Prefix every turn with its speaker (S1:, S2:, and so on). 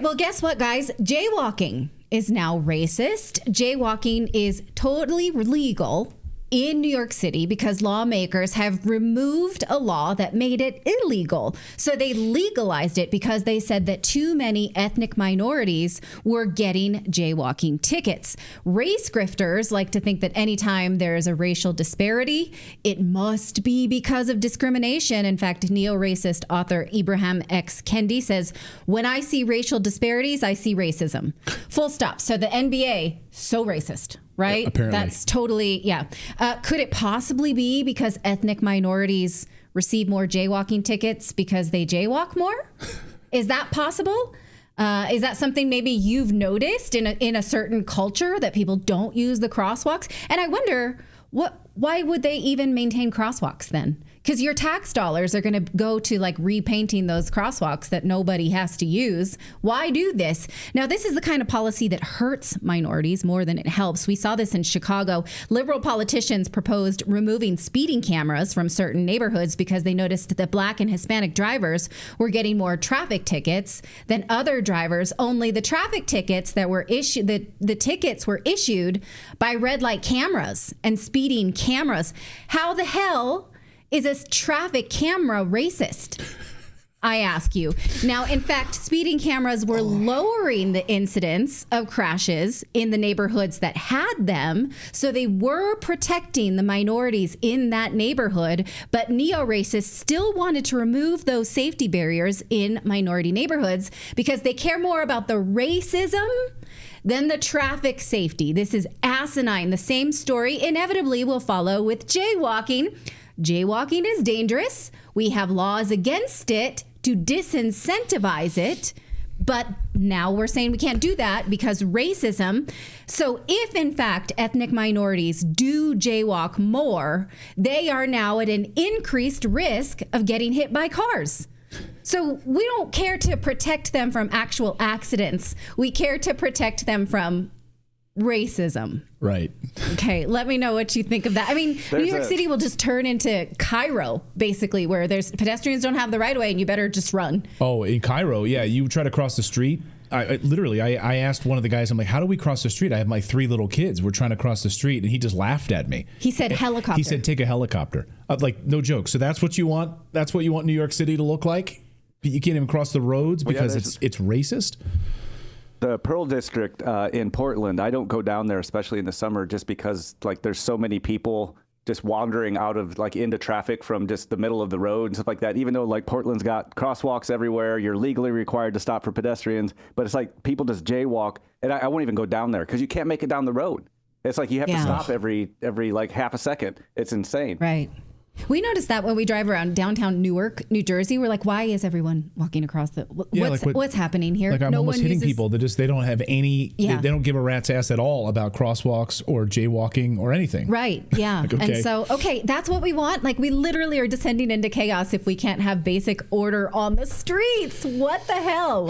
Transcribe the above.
S1: Well, guess what, guys? Jaywalking is now racist. Jaywalking is totally legal in New York City because lawmakers have removed a law that made it illegal. So they legalized it because they said that too many ethnic minorities were getting jaywalking tickets. Race grifters like to think that anytime there's a racial disparity, it must be because of discrimination. In fact, neo-racist author Ibram X. Kendi says, when I see racial disparities, I see racism. Full stop. So the NBA, so racist. Right?
S2: Apparently.
S1: That's totally, yeah. Could it possibly be because ethnic minorities receive more jaywalking tickets because they jaywalk more? Is that possible? Is that something maybe you've noticed in a certain culture that people don't use the crosswalks? And I wonder, why would they even maintain crosswalks then? Because your tax dollars are going to go to like repainting those crosswalks that nobody has to use. Why do this? Now, this is the kind of policy that hurts minorities more than it helps. We saw this in Chicago. Liberal politicians proposed removing speeding cameras from certain neighborhoods because they noticed that Black and Hispanic drivers were getting more traffic tickets than other drivers. Only the traffic tickets that were issued, the tickets were issued by red light cameras and speeding cameras. How the hell is a traffic camera racist? I ask you. Now, in fact, speeding cameras were lowering the incidence of crashes in the neighborhoods that had them. So they were protecting the minorities in that neighborhood. But neo-racists still wanted to remove those safety barriers in minority neighborhoods because they care more about the racism than the traffic safety. This is asinine. The same story inevitably will follow with jaywalking. Jaywalking is dangerous. We have laws against it to disincentivize it. But now we're saying we can't do that because racism. So if, in fact, ethnic minorities do jaywalk more, they are now at an increased risk of getting hit by cars. So we don't care to protect them from actual accidents. We care to protect them from racism.
S2: Right.
S1: Okay, let me know what you think of that. I mean, New York City will just turn into Cairo, basically, where there's pedestrians don't have the right of way and you better just run.
S2: Oh, in Cairo, yeah. You try to cross the street. I asked one of the guys, I'm like, how do we cross the street? I have my 3 little kids. We're trying to cross the street. And he just laughed at me.
S1: He said helicopter.
S2: He said, take a helicopter. Like, no joke. So that's what you want? That's what you want New York City to look like? You can't even cross the roads because it's racist?
S3: The Pearl District in Portland, I don't go down there, especially in the summer, just because like there's so many people just wandering out of like into traffic from just the middle of the road and stuff like that. Even though like Portland's got crosswalks everywhere, you're legally required to stop for pedestrians, but it's like people just jaywalk, and I won't even go down there because you can't make it down the road. It's like you have to stop every like half a second. It's insane.
S1: Right. We noticed that when we drive around downtown Newark, New Jersey, we're like, why is everyone walking across the, what's happening here?
S2: Like I'm almost hitting people. They don't have any, they don't give a rat's ass at all about crosswalks or jaywalking or anything.
S1: Right. Yeah.
S2: Like, okay.
S1: And so, that's what we want. Like we literally are descending into chaos if we can't have basic order on the streets. What the hell?